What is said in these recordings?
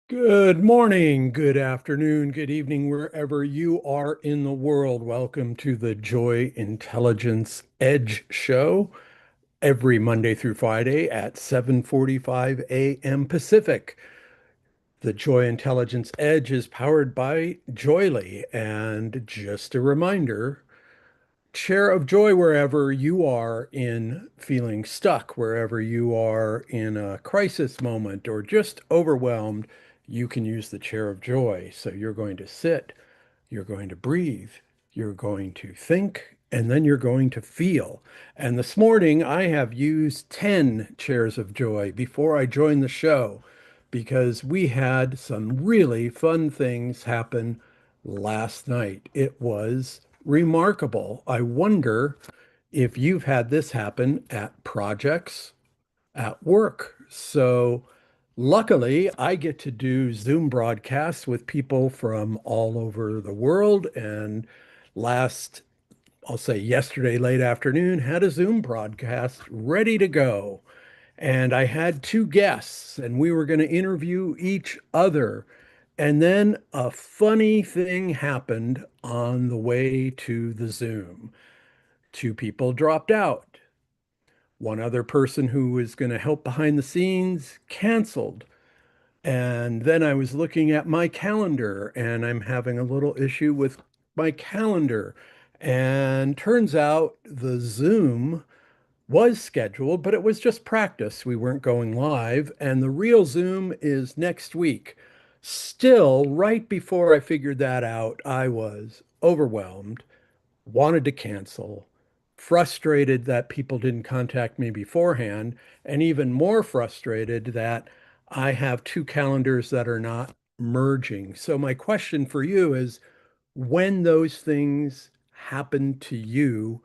Good morning, good afternoon, good evening, wherever you are in the world. Welcome to the Joy Intelligence Edge Show every Monday through Friday at 7:45 a.m. Pacific. The Joy Intelligence Edge is powered by JOYELY. And just a reminder, share of joy wherever you are in feeling stuck, wherever you are in a crisis moment or just overwhelmed, you can use the chair of joy. So you're going to sit, you're going to breathe, you're going to think, and then you're going to feel. And this morning I have used 10 chairs of joy before I joined the show because we had some really fun things happen last night. It was remarkable. I wonder if you've had this happen at projects at work. So luckily, I get to do Zoom broadcasts with people from all over the world. And last, I'll say yesterday late afternoon, had a Zoom broadcast ready to go. And I had two guests, and we were going to interview each other. And then a funny thing happened on the way to the Zoom. Two people dropped out. One other person who was going to help behind the scenes canceled. And then I was looking at my calendar and I'm having a little issue with my calendar. And turns out the Zoom was scheduled, but it was just practice. We weren't going live. And the real Zoom is next week. Still, right before I figured that out, I was overwhelmed, wanted to cancel, frustrated that people didn't contact me beforehand, and even more frustrated that I have two calendars that are not merging. So, my question for you is when those things happen to you,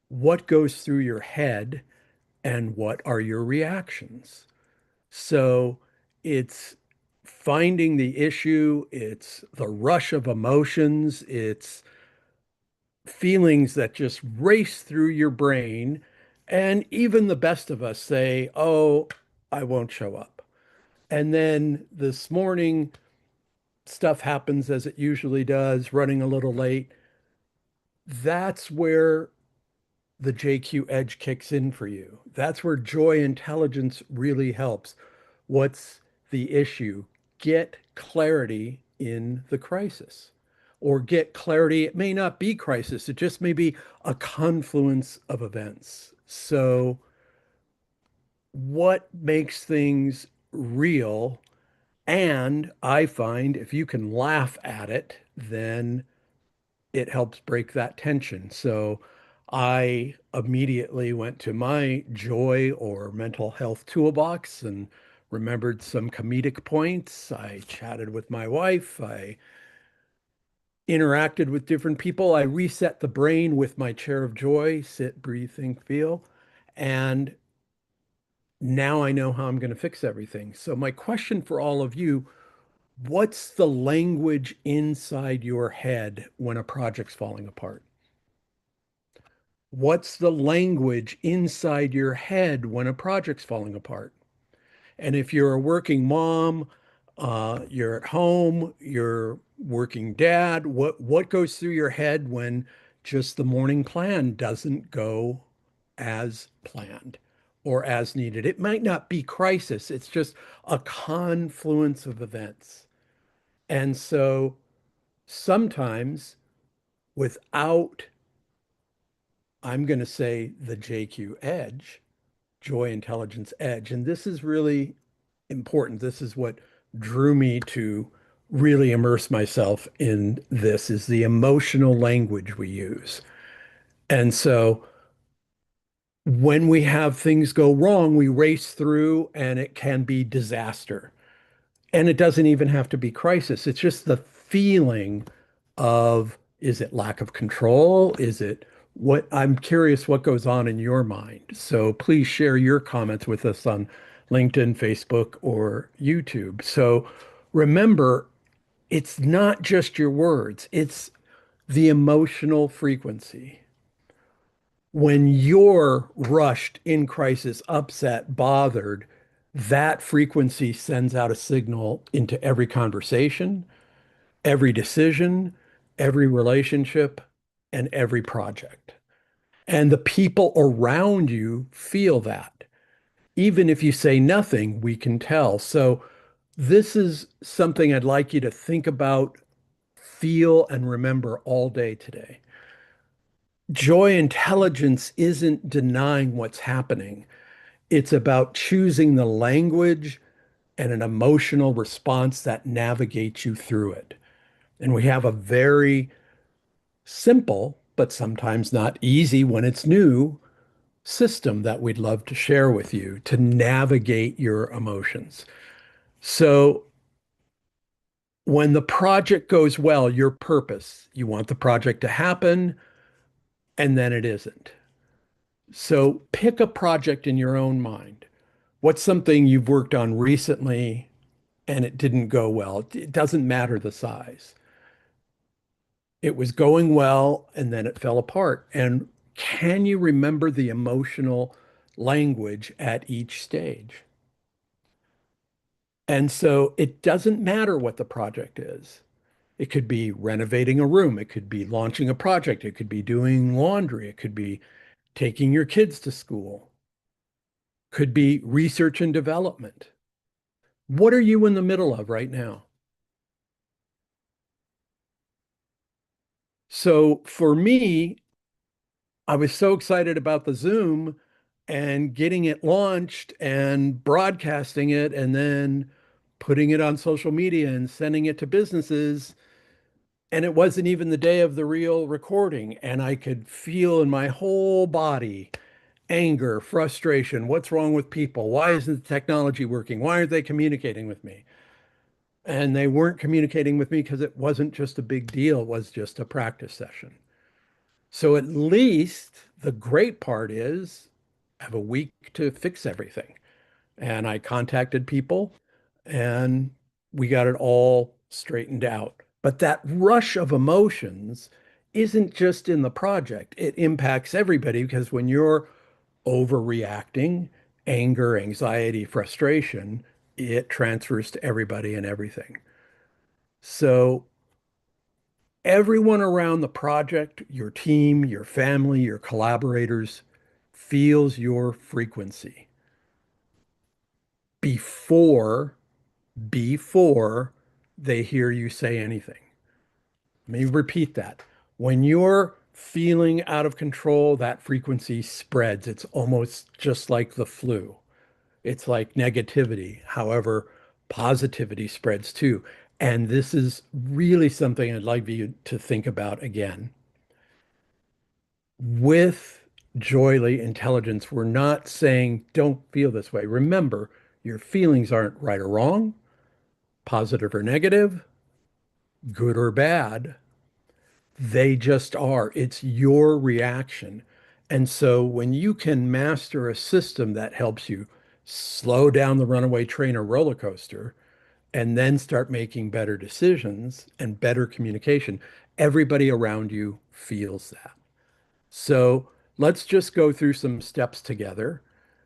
what goes through your head and what are your reactions? So, it's finding the issue, it's the rush of emotions, it's feelings that just race through your brain. And even the best of us say, oh, I won't show up. And then this morning, stuff happens as it usually does, running a little late. That's where the JQ Edge kicks in for you. That's where joy intelligence really helps. What's the issue? Get clarity in the crisis or get clarity. It may not be crisis. It just may be a confluence of events. So what makes things real? And I find if you can laugh at it, then it helps break that tension. So I immediately went to my joy or mental health toolbox and remembered some comedic points. I chatted with my wife. I interacted with different people. I reset the brain with my chair of joy, sit, breathe, think, feel. And now I know how I'm going to fix everything. So my question for all of you, what's the language inside your head when a project's falling apart? What's the language inside your head when a project's falling apart? And if you're a working mom, you're at home, you're working dad, what goes through your head when just the morning plan doesn't go as planned or as needed? It might not be crisis, it's just a confluence of events. And so sometimes without, I'm going to say the JQ edge, Joy Intelligence Edge. And this is really important. This is what drew me to really immerse myself in this is the emotional language we use. And so when we have things go wrong, we race through and it can be disaster. And it doesn't even have to be crisis. It's just the feeling of, is it lack of control? Is it what? I'm curious what goes on in your mind. So please share your comments with us on LinkedIn, Facebook, or YouTube. So remember, it's not just your words, it's the emotional frequency. When you're rushed, in crisis, upset, bothered, That frequency sends out a signal into every conversation, every decision, every relationship, and every project. And the people around you feel that. Even if you say nothing, we can tell. So, this is something I'd like you to think about, feel, and remember all day today. Joy intelligence isn't denying what's happening. It's about choosing the language and an emotional response that navigates you through it. And we have a very simple, but sometimes not easy when it's new, system that we'd love to share with you to navigate your emotions. So, when the project goes well, your purpose, you want the project to happen, and then it isn't. So, pick a project in your own mind. What's something you've worked on recently and it didn't go well? It doesn't matter the size. It was going well and then it fell apart. And can you remember the emotional language at each stage? And so it doesn't matter what the project is. It could be renovating a room, it could be launching a project, it could be doing laundry, it could be taking your kids to school, could be research and development. What are you in the middle of right now? So for me, I was so excited about the Zoom and getting it launched and broadcasting it and then putting it on social media and sending it to businesses. And it wasn't even the day of the real recording. And I could feel in my whole body anger, frustration. What's wrong with people? Why isn't the technology working? Why aren't they communicating with me? And they weren't communicating with me because it wasn't just a big deal, it was just a practice session. So at least the great part is I have a week to fix everything. And I contacted people and we got it all straightened out. But that rush of emotions isn't just in the project, it impacts everybody because when you're overreacting, anger, anxiety, frustration, it transfers to everybody and everything. So everyone around the project, your team, your family, your collaborators feels your frequency before before they hear you say anything. Let me repeat that. When you're feeling out of control, that frequency spreads. It's almost just like the flu. It's like negativity. However, positivity spreads too. And this is really something I'd like you to think about again. With Joyly intelligence, we're not saying don't feel this way. Remember, your feelings aren't right or wrong, positive or negative, good or bad. They just are. It's your reaction. And so when you can master a system that helps you slow down the runaway train or roller coaster and then start making better decisions and better communication, everybody around you feels that. So let's just go through some steps together.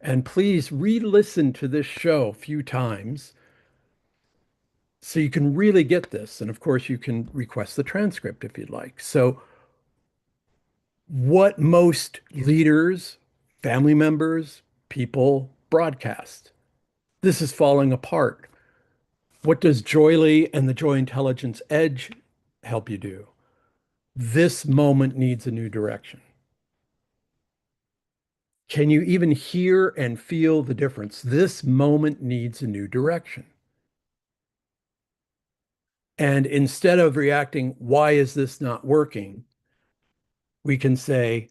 And please re-listen to this show a few times so you can really get this. And of course, you can request the transcript if you'd like. So, what most leaders, family members, people broadcast? This is falling apart. What does Joyly and the Joy Intelligence Edge help you do? This moment needs a new direction. Can you even hear and feel the difference? This moment needs a new direction. And instead of reacting, why is this not working? We can say,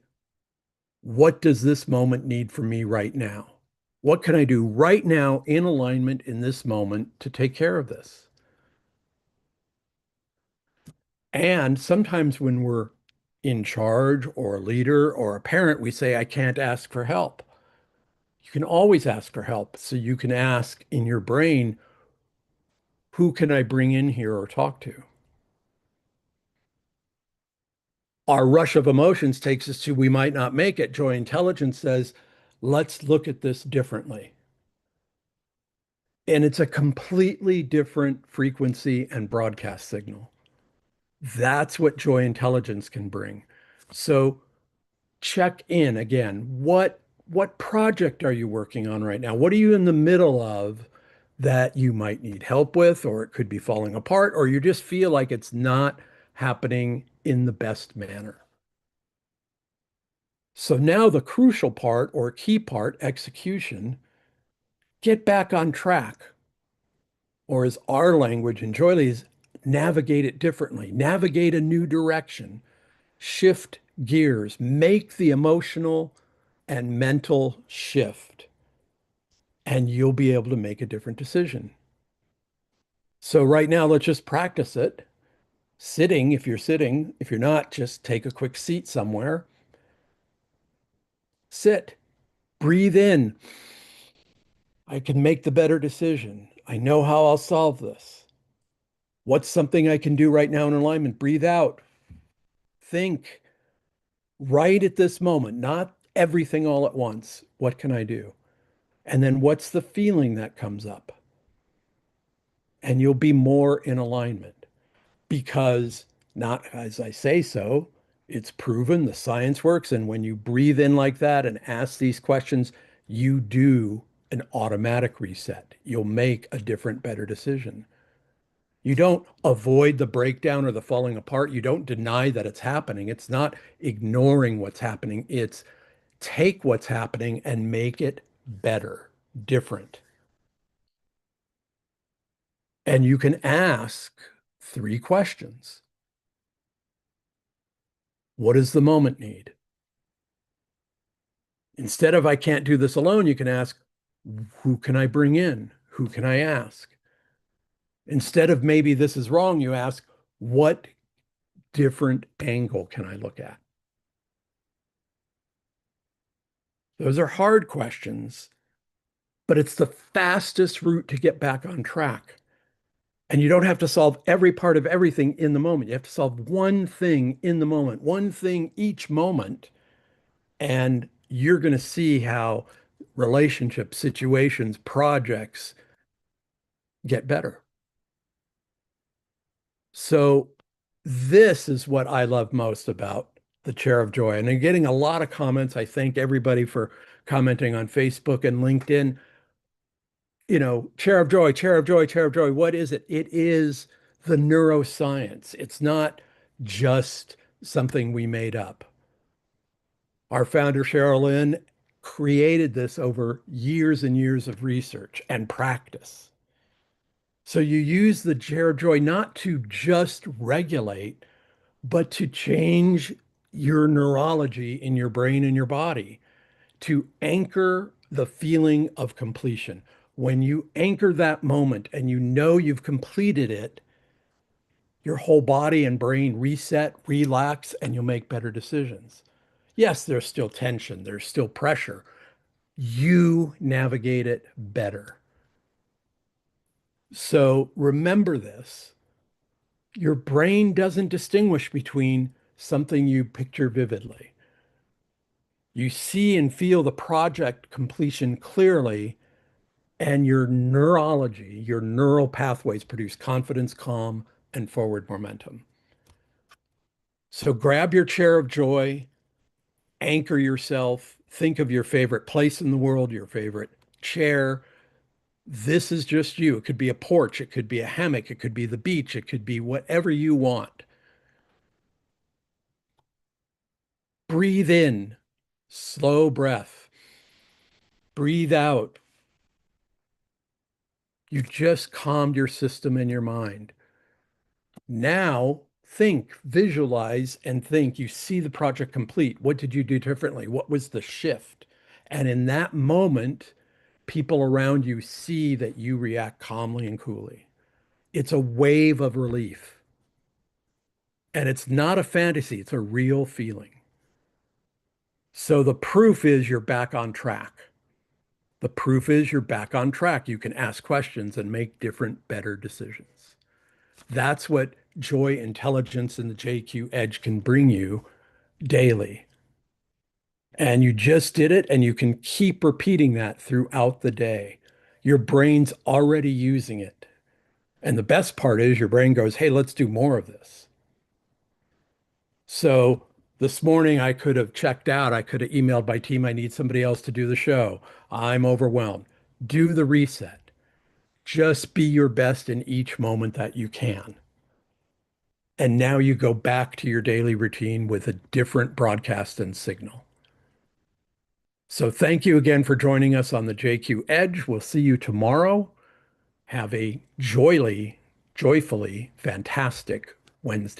what does this moment need from me right now? What can I do right now in alignment in this moment to take care of this? And sometimes when we're in charge or a leader or a parent, we say, I can't ask for help. You can always ask for help. So you can ask in your brain, who can I bring in here or talk to? Our rush of emotions takes us to we might not make it. Joy intelligence says, let's look at this differently. And it's a completely different frequency and broadcast signal. That's what joy intelligence can bring. So check in again. What project are you working on right now? What are you in the middle of that you might need help with, or it could be falling apart, or you just feel like it's not happening in the best manner? So now the crucial part or key part, execution, get back on track. Or as our language in Joyely's, navigate it differently, navigate a new direction, shift gears, make the emotional and mental shift, and you'll be able to make a different decision. So right now, let's just practice it. Sitting, if you're sitting, if you're not, just take a quick seat somewhere. Sit, breathe in. I can make the better decision. I know how I'll solve this. What's something I can do right now in alignment? Breathe out. Think right at this moment, not everything all at once. What can I do? And then what's the feeling that comes up? And you'll be more in alignment because not as I say so, it's proven the science works. And when you breathe in like that and ask these questions, you do an automatic reset. You'll make a different, better decision. You don't avoid the breakdown or the falling apart. You don't deny that it's happening. It's not ignoring what's happening. It's take what's happening and make it better, different. And you can ask three questions. What does the moment need? Instead of I can't do this alone, you can ask, who can I bring in? Who can I ask? Instead of maybe this is wrong, you ask, what different angle can I look at? Those are hard questions, but it's the fastest route to get back on track. And you don't have to solve every part of everything in the moment. You have to solve one thing in the moment, one thing each moment. And you're going to see how relationships, situations, projects get better. So, this is what I love most about the Chair of Joy. And I'm getting a lot of comments. I thank everybody for commenting on Facebook and LinkedIn. Chair of Joy, Chair of Joy, Chair of Joy. What is it? It is the neuroscience. It's not just something we made up. Our founder, Cheryl Lynn, created this over years and years of research and practice. So you use the Chair of Joy not to just regulate, but to change your neurology in your brain and your body, to anchor the feeling of completion. When you anchor that moment and you know you've completed it, your whole body and brain reset, relax, and you'll make better decisions. Yes, there's still tension, there's still pressure. You navigate it better. So remember this. Your brain doesn't distinguish between something you picture vividly. You see and feel the project completion clearly, and your neurology, your neural pathways produce confidence, calm, and forward momentum. So grab your chair of joy, anchor yourself, think of your favorite place in the world, your favorite chair. This is just you. It could be a porch, it could be a hammock, it could be the beach, it could be whatever you want. Breathe in, slow breath. Breathe out. You just calmed your system and your mind. Now think, visualize, and think. You see the project complete. What did you do differently? What was the shift? And in that moment, people around you see that you react calmly and coolly. It's a wave of relief. And it's not a fantasy, it's a real feeling. So the proof is you're back on track. The proof is you're back on track. You can ask questions and make different, better decisions. That's what joy, intelligence, and the JQ Edge can bring you daily. And you just did it, and you can keep repeating that throughout the day. Your brain's already using it. And the best part is your brain goes, hey, let's do more of this. So this morning I could have checked out. I could have emailed my team, I need somebody else to do the show. I'm overwhelmed. Do the reset. Just be your best in each moment that you can. And now you go back to your daily routine with a different broadcast and signal. So thank you again for joining us on the JQ Edge. We'll see you tomorrow. Have a joyfully fantastic Wednesday.